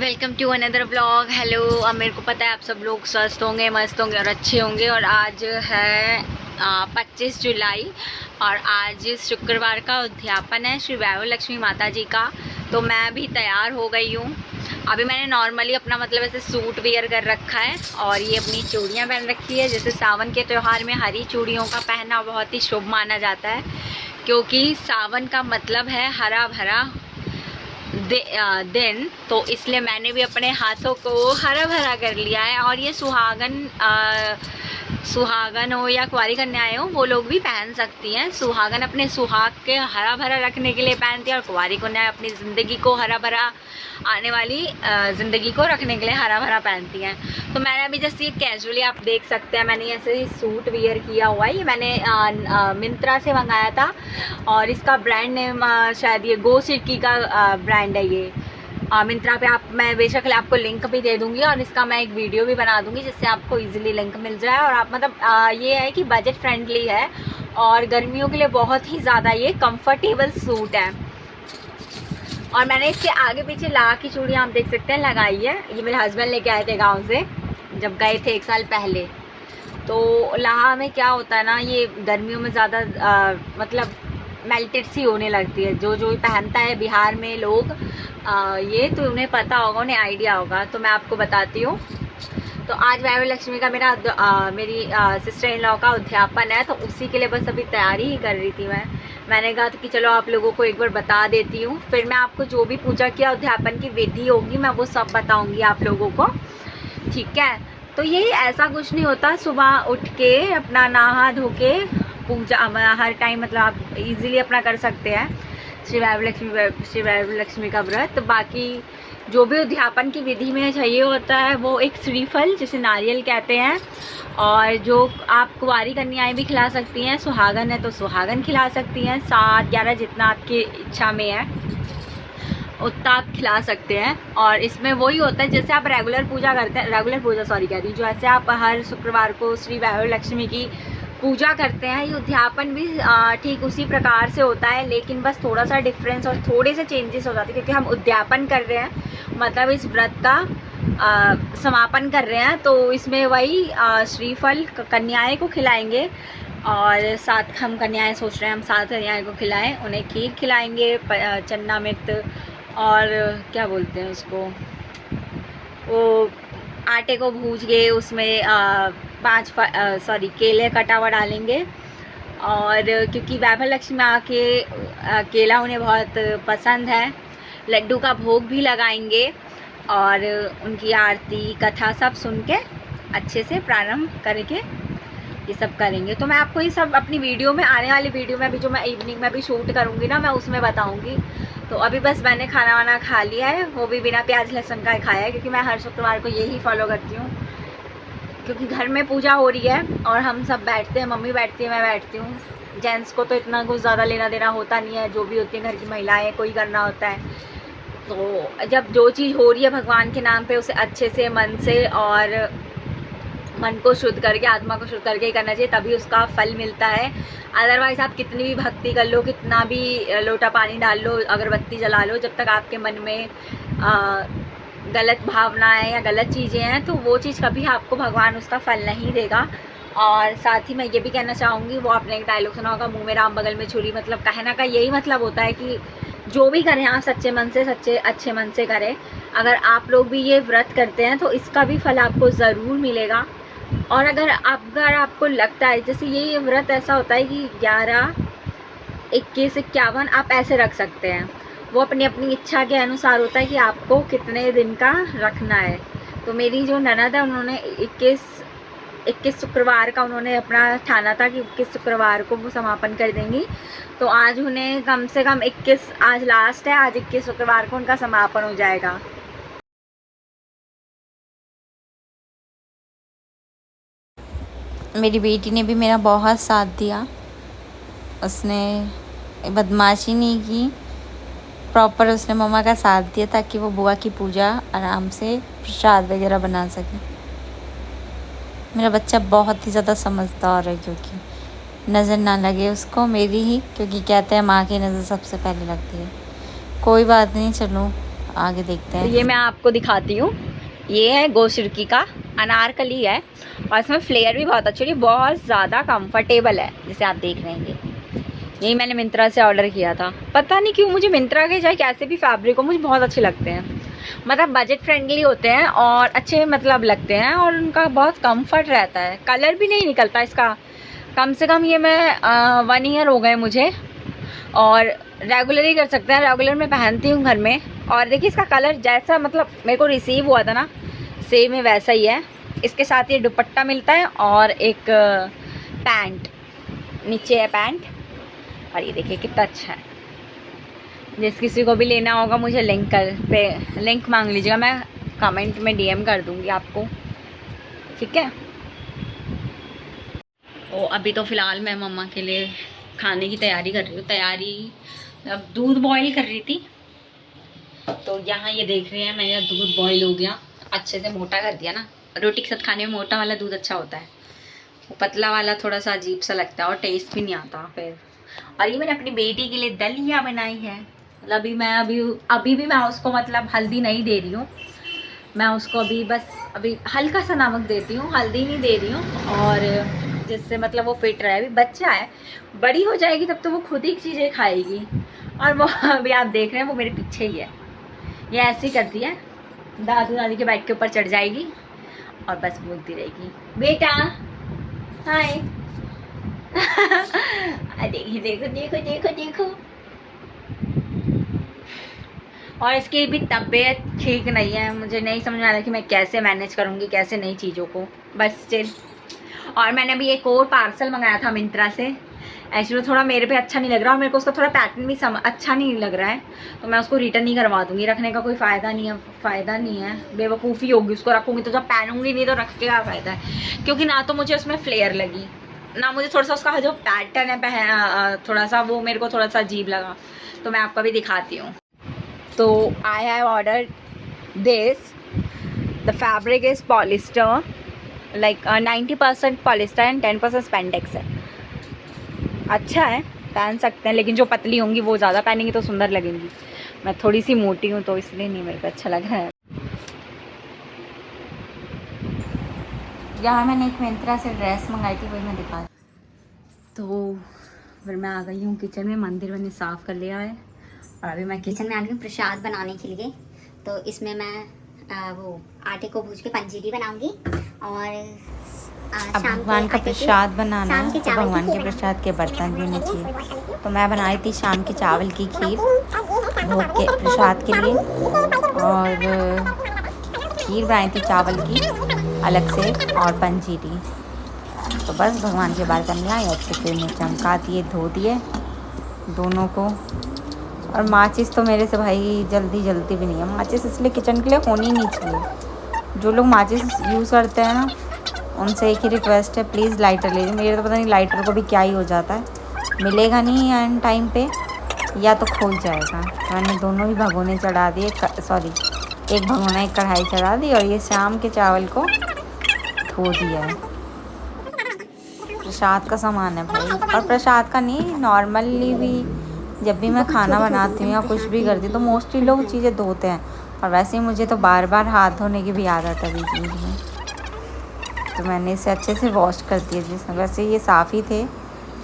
Welcome to another blog. Hello. अब मेरे को पता है आप सब लोग स्वस्थ होंगे, मस्त होंगे और अच्छे होंगे। और आज है 25 जुलाई और आज शुक्रवार का उद्यापन है श्री वैभव लक्ष्मी माता जी का। तो मैं भी तैयार हो गई हूँ। अभी मैंने नॉर्मली अपना मतलब ऐसे सूट वेयर कर रखा है और ये अपनी चूड़ियाँ पहन रखी है। जैसे सावन के त्यौहार में हरी चूड़ियों का पहनना बहुत ही शुभ माना जाता है, क्योंकि सावन का मतलब है हरा भरा दिन। तो इसलिए मैंने भी अपने हाथों को हरा भरा कर लिया है। और ये सुहागन हो या कुंवारी कन्याएं हो, वो लोग भी पहन सकती हैं। सुहागन अपने सुहाग के हरा भरा रखने के लिए पहनती है और कुंवारी कन्याएं अपनी ज़िंदगी को हरा भरा आने वाली ज़िंदगी को रखने के लिए हरा भरा पहनती हैं। तो मैंने अभी जैसे ये कैजुअली आप देख सकते हैं, मैंने ऐसे ही सूट वियर किया हुआ है। ये मैंने मिंत्रा से मंगाया था और इसका ब्रांड नेम शायद ये गो सिल्की का ब्रांड है। ये मिंत्रा पे मैं बेशक आपको लिंक भी दे दूंगी और इसका मैं एक वीडियो भी बना दूंगी जिससे आपको इजीली लिंक मिल जाए। और आप मतलब ये है कि बजट फ्रेंडली है और गर्मियों के लिए बहुत ही ज़्यादा ये कंफर्टेबल सूट है। और मैंने इसके आगे पीछे लाह की चूड़ियाँ आप देख सकते हैं लगाई है। ये मेरे हस्बैंड लेके आए थे गाँव से, जब गए थे 1 साल पहले। तो लाह में क्या होता है ना, ये गर्मियों में ज़्यादा मतलब मेल्टेड सी होने लगती है। जो जो पहनता है बिहार में लोग ये तो उन्हें पता होगा, उन्हें आइडिया होगा। तो मैं आपको बताती हूँ। तो आज वैभव लक्ष्मी का मेरी सिस्टर इन लॉ का उद्यापन है, तो उसी के लिए बस अभी तैयारी ही कर रही थी। मैंने कहा कि चलो आप लोगों को एक बार बता देती हूँ, फिर मैं आपको जो भी पूजा किया उद्यापन की विधि होगी मैं वो सब बताऊँगी आप लोगों को, ठीक है। तो ये ऐसा कुछ नहीं होता, सुबह उठ के अपना नहा धो के पूजा हर टाइम मतलब आप इजीली अपना कर सकते हैं श्री वैभव लक्ष्मी का व्रत। बाकी जो भी उद्यापन की विधि में चाहिए होता है वो एक श्रीफल जिसे नारियल कहते हैं, और जो आप कुंवारी कन्याएं भी खिला सकती हैं। सुहागन है तो सुहागन खिला सकती हैं, 7-11 जितना आपकी इच्छा में है उतना आप खिला सकते हैं। और इसमें वही होता है जैसे आप रेगुलर पूजा करते हैं, जो ऐसे आप हर शुक्रवार को श्री वैभव लक्ष्मी की पूजा करते हैं, ये उद्यापन भी ठीक उसी प्रकार से होता है। लेकिन बस थोड़ा सा डिफरेंस और थोड़े से चेंजेस हो जाते हैं, क्योंकि हम उद्यापन कर रहे हैं मतलब इस व्रत का समापन कर रहे हैं। तो इसमें वही श्रीफल कन्याएं को खिलाएंगे और साथ हम कन्याएं सोच रहे हैं हम 7 कन्याएं को खिलाएं। उन्हें खीर खिलाएंगे, चन्ना मिर्त और क्या बोलते हैं उसको, वो आटे को भूज के उसमें 5 केले कटा हुआ डालेंगे। और क्योंकि वैभव लक्ष्मी माँ के केला उन्हें बहुत पसंद है, लड्डू का भोग भी लगाएंगे और उनकी आरती कथा सब सुन के अच्छे से प्रारंभ करके ये सब करेंगे। तो मैं आपको ये सब अपनी वीडियो में, आने वाली वीडियो में भी, जो मैं इवनिंग में भी शूट करूँगी ना, मैं उसमें बताऊँगी। तो अभी बस मैंने खाना वाना खा लिया है, वो भी बिना प्याज लहसुन का खाया है, क्योंकि मैं हर शुक्रवार को यही फॉलो करती हूँ। क्योंकि घर में पूजा हो रही है और हम सब बैठते हैं, मम्मी बैठती है, मैं बैठती हूँ। जेंट्स को तो इतना कुछ ज़्यादा लेना देना होता नहीं है, जो भी होती है घर की महिलाएं कोई करना होता है। तो जब जो चीज़ हो रही है भगवान के नाम पे, उसे अच्छे से मन से और मन को शुद्ध करके, आत्मा को शुद्ध करके ही करना चाहिए, तभी उसका फल मिलता है। अदरवाइज़ आप कितनी भी भक्ति कर लो, कितना भी लोटा पानी डाल लो, अगरबत्ती जला लो, जब तक आपके मन में गलत भावनाएं या गलत चीज़ें हैं तो वो चीज़ कभी आपको भगवान उसका फल नहीं देगा। और साथ ही मैं ये भी कहना चाहूँगी, वो आपने एक डायलॉग सुना होगा, मुँह में राम बगल में छुरी। मतलब कहने का यही मतलब होता है कि जो भी करें आप सच्चे मन से, अच्छे मन से करें। अगर आप लोग भी ये व्रत करते हैं तो इसका भी फल आपको ज़रूर मिलेगा। और अगर आपको लगता है, जैसे ये व्रत ऐसा होता है कि 11, 21, 51 आप ऐसे रख सकते हैं, वो अपनी अपनी इच्छा के अनुसार होता है कि आपको कितने दिन का रखना है। तो मेरी जो ननद है उन्होंने 21 शुक्रवार का उन्होंने अपना ठाना था कि 21 शुक्रवार को वो समापन कर देंगी। तो आज उन्हें कम से कम 21, आज लास्ट है, आज 21 शुक्रवार को उनका समापन हो जाएगा। मेरी बेटी ने भी मेरा बहुत साथ दिया, उसने बदमाशी नहीं की, प्रॉपर उसने मम्मा का साथ दिया ताकि वो बुआ की पूजा आराम से प्रसाद वगैरह बना सके। मेरा बच्चा बहुत ही ज़्यादा समझदार है, क्योंकि नज़र ना लगे उसको मेरी ही, क्योंकि कहते हैं माँ की नज़र सबसे पहले लगती है। कोई बात नहीं, चलो आगे देखते तो हैं। ये मैं आपको दिखाती हूँ, ये है गोशिरकी का अनारकली है और इसमें फ्लेयर भी बहुत अच्छी है, बहुत ज़्यादा कंफर्टेबल है जैसे आप देख रहे हैं। यही मैंने मिंत्रा से ऑर्डर किया था। पता नहीं क्यों मुझे मिंत्रा के चाहे कैसे भी फैब्रिक हो मुझे बहुत अच्छे लगते हैं, मतलब बजट फ्रेंडली होते हैं और अच्छे मतलब लगते हैं और उनका बहुत कंफर्ट रहता है। कलर भी नहीं निकलता इसका, कम से कम ये मैं 1 ईयर हो गए मुझे और रेगुलर ही कर सकते हैं, रेगुलर मैं पहनती हूँ घर में। और देखिए इसका कलर जैसा मतलब मेरे को रिसीव हुआ था ना सेम है वैसा ही है। इसके साथ ये दुपट्टा मिलता है और एक पैंट नीचे है पैंट। और ये देखिए कितना अच्छा है। जिस किसी को भी लेना होगा मुझे लिंक मांग लीजिएगा, मैं कमेंट में DM कर दूँगी आपको, ठीक है। ओ अभी तो फ़िलहाल मैं मम्मा के लिए खाने की तैयारी कर रही हूँ। अब दूध बॉईल कर रही थी, तो यहाँ ये देख रहे हैं मेरा दूध बॉईल हो गया, अच्छे से मोटा कर दिया ना। रोटी के साथ खाने में मोटा वाला दूध अच्छा होता है, वो पतला वाला थोड़ा सा अजीब सा लगता है और टेस्ट भी नहीं आता फिर। और ये मैंने अपनी बेटी के लिए दलिया बनाई है। मतलब अभी भी मैं उसको मतलब हल्दी नहीं दे रही हूँ, मैं उसको अभी हल्का सा नमक देती हूँ, हल्दी नहीं दे रही हूँ। और जिससे मतलब वो फिट रहे, अभी बच्चा है, बड़ी हो जाएगी तब तो वो खुद ही चीज़ें खाएगी। और वो अभी आप देख रहे हैं वो मेरे पीछे ही है, ये ऐसे ही करती है, दादू दादी के बैठ के ऊपर चढ़ जाएगी और बस बोलती रहेगी बेटा हाय। देखिए देखो देखो देखो देखो। और इसकी भी तबीयत ठीक नहीं है, मुझे नहीं समझ में आ रहा कि मैं कैसे मैनेज करूँगी कैसे नई चीज़ों को, बस स्टिल। और मैंने अभी एक और पार्सल मंगाया था मिंत्रा से, एक्चुअली थोड़ा मेरे पे अच्छा नहीं लग रहा और मेरे को उसका थोड़ा पैटर्न भी अच्छा नहीं लग रहा है, तो मैं उसको रिटर्न ही करवा दूँगी। रखने का कोई फ़ायदा नहीं है, बेवकूफ़ी होगी, उसको रखूँगी तो जब पहनूँगी नहीं तो रख के क्या फ़ायदा है। क्योंकि ना तो मुझे उसमें फ्लेयर लगी, ना मुझे थोड़ा सा उसका जो पैटर्न है थोड़ा सा वो मेरे को थोड़ा सा अजीब लगा, तो मैं आपको भी दिखाती हूँ। तो I have order this, the fabric is polyester, like 90% polyester and 10% spandex है। अच्छा है, पहन सकते हैं, लेकिन जो पतली होंगी वो ज़्यादा पहनेंगी तो सुंदर लगेंगी। मैं थोड़ी सी मोटी हूँ तो इसलिए नहीं मेरे को अच्छा लग रहा है। यहाँ मैंने एक मिंत्रा से ड्रेस मंगाई थी, वही मैं दिखा। तो फिर मैं आ गई हूँ किचन में, मंदिर मैंने साफ़ कर लिया है और अभी मैं किचन में आ गई हूँ प्रसाद बनाने के लिए। तो इसमें मैं वो आटे को भूज के पंजीरी बनाऊंगी और अब भगवान का प्रसाद बनाना है तो भगवान के प्रसाद के बर्तन भी होने चाहिए। तो मैं बनाई थी शाम के चावल की खीर भोग के प्रसाद के लिए, और खीर बनाई थी चावल की अलग से और पंजीरी। तो बस भगवान के बर्तन लाई, अच्छे से मैं चमका दिए, धो दिए दोनों को। और माचिस तो मेरे से भाई जल्दी भी नहीं है, माचिस इसलिए किचन के लिए होनी नहीं चाहिए। जो लोग माचिस यूज़ करते हैं ना उनसे एक ही रिक्वेस्ट है, प्लीज़ लाइटर लीजिए। मेरे तो पता नहीं लाइटर को भी क्या ही हो जाता है, मिलेगा नहीं एंड टाइम पे या तो खो जाएगा। मैंने दोनों ही भगोने चढ़ा दिए, सॉरी एक भगोना एक कढ़ाई चढ़ा दी और ये शाम के चावल को धो दिया है। प्रसाद का सामान है भाई, और प्रसाद का नहीं, नॉर्मली भी जब भी मैं खाना बनाती हूँ या कुछ भी करती हूँ तो मोस्टली लोग चीज़ें धोते हैं। और वैसे ही मुझे तो बार बार हाथ धोने की भी आदत है बीच बीच में, तो मैंने इसे अच्छे से वॉश कर दिया। जिसमें वैसे ये साफ़ ही थे,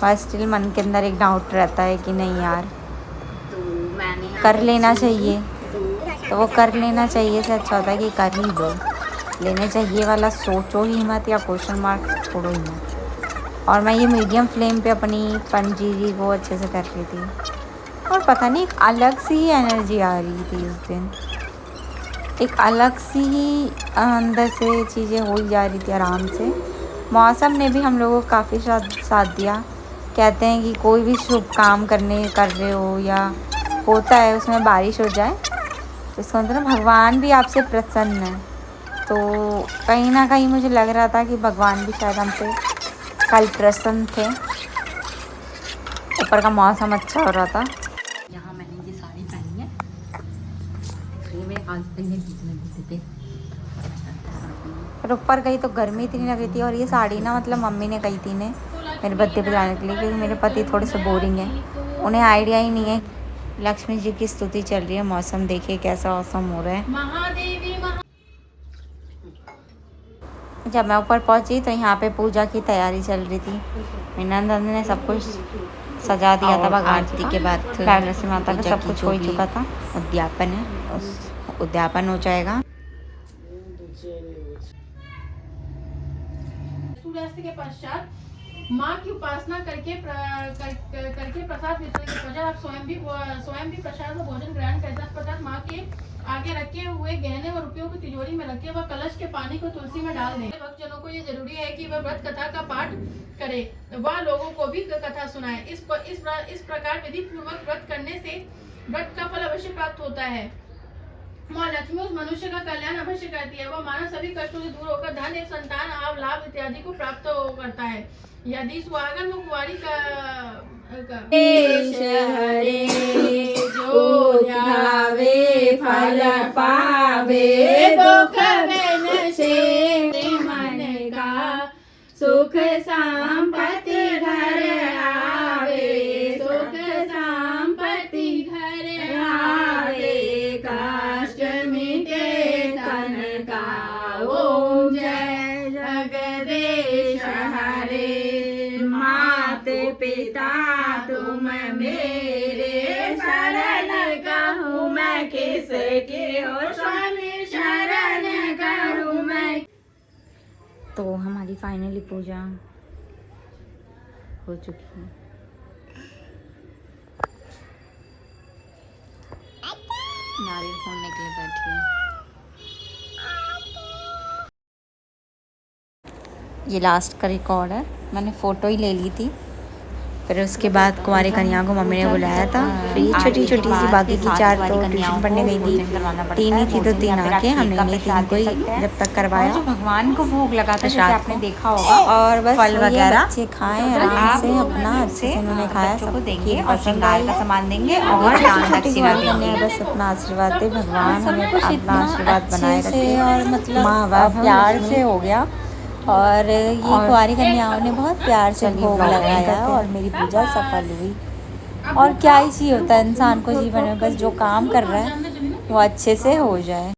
पर स्टिल मन के अंदर एक डाउट रहता है कि नहीं यार कर लेना चाहिए, तो वो कर लेना चाहिए से अच्छा होता है कि कर ही दो। लेने चाहिए वाला सोचो ही मत या क्वेश्चन मार्क छोड़ो ही मत। और मैं ये मीडियम फ्लेम पे अपनी पंजीरी को अच्छे से कर रही थी, और पता नहीं एक अलग सी ही एनर्जी आ रही थी उस दिन, एक अलग सी ही अंदर से चीज़ें हो ही जा रही थी आराम से। मौसम ने भी हम लोगों को काफ़ी साथ दिया। कहते हैं कि कोई भी शुभ काम कर रहे हो या होता है उसमें बारिश हो जाए तो इसका मतलब भगवान भी आपसे प्रसन्न है। तो कहीं ना कहीं मुझे लग रहा था कि भगवान भी शायद हमसे कल प्रसन्न थे। ऊपर का मौसम अच्छा हो रहा था। यहाँ मैंने ये साड़ी पहनी है, ये मेरे हस्बैंड ने थे। फिर ऊपर गई तो गर्मी इतनी लग रही थी, और ये साड़ी ना मतलब मम्मी ने कही थी ने मेरे बर्थडे पे जाने के लिए, क्योंकि मेरे पति थोड़े से बोरिंग हैं, उन्हें आइडिया ही नहीं है लक्ष्मी जी की स्तुति चल रही है। मौसम देखिए कैसा मौसम हो रहा है। महादेवी जब मैं ऊपर पहुंची तो यहाँ पे पूजा की तैयारी चल रही थी। मीना नंद ने सब कुछ सजा दिया था भगवान जी के बाद तुलसी माता का सब कुछ हो ही चुका था। उद्यापन है, उस उद्यापन हो जाएगा। सूर्यास्त के पश्चात माँ की उपासना करके प्रसाद वितरण के पश्चात आप स्वयं भी प्रसाद व भोजन ग्रहण करते हैं। पश्चात माँ के आगे रखे हुए गहने व रुपयों को तिजोरी में रखे व कलश के पानी को तुलसी में डाल दें। भक्तजनों को ये जरूरी है कि वह व्रत कथा का पाठ करे, वह लोगों को भी कथा सुनाए। इस प्रकार विधि पूर्वक व्रत करने से व्रत का फल अवश्य प्राप्त होता है। माँ लक्ष्मी उस मनुष्य का कल्याण अवश्य करती है। वह मानव सभी कष्टों से दूर होकर धन, संतान, आव, लाभ इत्यादि को प्राप्त करता है। यदि सुहागन व कुंवारी का हरे जो ध्यावे फल पावे, दुख से मन का सुख संपत्ति घर आवे, सुख संपत्ति घर आवे, कष्ट मिटे तन का। ओम जय जगदीश हरे, मात पिता तुम मेरे, शरण कहूँ मैं किसकी हो स्वामी, शरण करूँ मैं। तो हमारी फाइनली पूजा हो चुकी है। नारियल फोड़ने के लिए बैठी है। ये लास्ट का रिकॉर्ड है, मैंने फ़ोटो ही ले ली थी। फिर उसके बाद कुंवारी कन्या को मम्मी ने बुलाया था। फिर ये छोटी छोटी सी बाकी की 4 तो ट्यूशन पढ़ने गई थी, 3 ही थी तो 3 आके हमने इन्हीं 3 को ही जब तक करवाया। भगवान को भोग लगा था जैसे आपने देखा होगा, और बस फल वगैरह बच्चे खाएं आराम से, अपना अच्छे से उन्होंने खाया, सबको देंगे और श्रृंगार का सामान देंगे और दान दक्षिणा देंगे। बस अपना आशीर्वाद दे भगवान, हमें अपना आशीर्वाद बनाए रखे। और मतलब माँ बाप प्यार से हो गया, और ये कुंवारी कन्याओं ने बहुत प्यार से भोग लगाया और मेरी पूजा सफल हुई। और क्या ही चाहिए होता है इंसान को जीवन में, बस जो काम कर रहा है वो अच्छे से हो जाए।